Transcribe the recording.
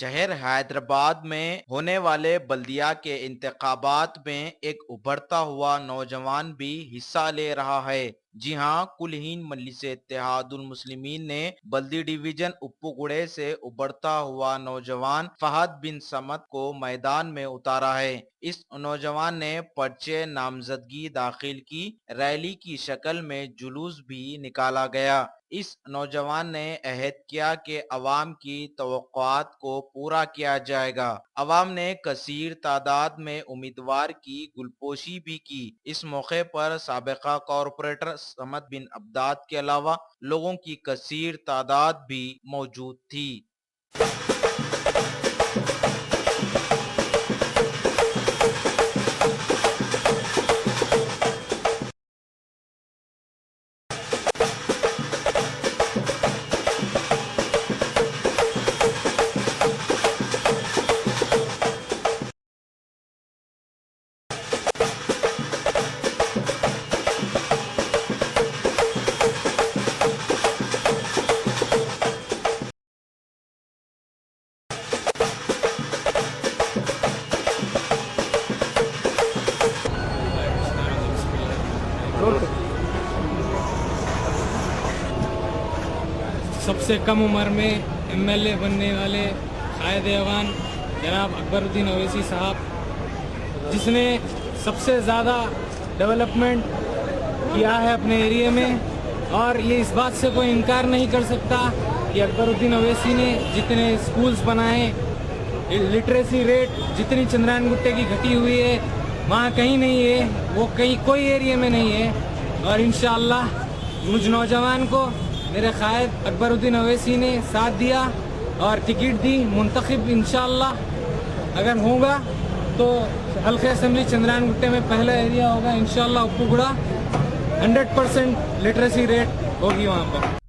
शहर हैदराबाद में होने वाले बल्दिया के इंतखाबात में एक उभरता हुआ नौजवान भी हिस्सा ले रहा है। जी हां, कुल-हिंद मजलिस-ए-इत्तेहादुल मुस्लिमीन ने बल्दी डिवीजन उप्पुगुड़े से उभरता हुआ नौजवान फहद बिन समद को मैदान में उतारा है। इस नौजवान ने पर्चे नामजदगी दाखिल की, रैली की शक्ल में जुलूस भी निकाला गया। इस नौजवान ने अहद किया कि अवाम की तवक्कुआत को पूरा किया जाएगा। अवाम ने कसीर तादाद में उम्मीदवार की गुलपोशी भी की। इस मौके पर साबिका कॉरपोरेटर समद बिन अब्दाद के अलावा लोगों की कसीर तादाद भी मौजूद थी। सबसे कम उम्र में एमएलए बनने वाले कायद ऐवान जनाब अकबरुद्दीन अवैसी साहब, जिसने सबसे ज़्यादा डेवलपमेंट किया है अपने एरिया में, और ये इस बात से कोई इनकार नहीं कर सकता कि अकबरुद्दीन अवैसी ने जितने स्कूल्स बनाए, लिटरेसी रेट जितनी चंद्रायन गुट्टे की घटी हुई है वहाँ कहीं नहीं है, वो कहीं कोई एरिया में नहीं है। और इंशाअल्लाह मुझ नौजवान को मेरे कायद अकबरुद्दीन अवैसी ने साथ दिया और टिकट दी। मुंतखब इंशाअल्लाह अगर होगा तो हल्के असेंबली चंद्रायन गुट्टे में पहला एरिया होगा इंशाअल्लाह उप्पुगुड़ा। 100% लिटरेसी रेट होगी वहाँ पर।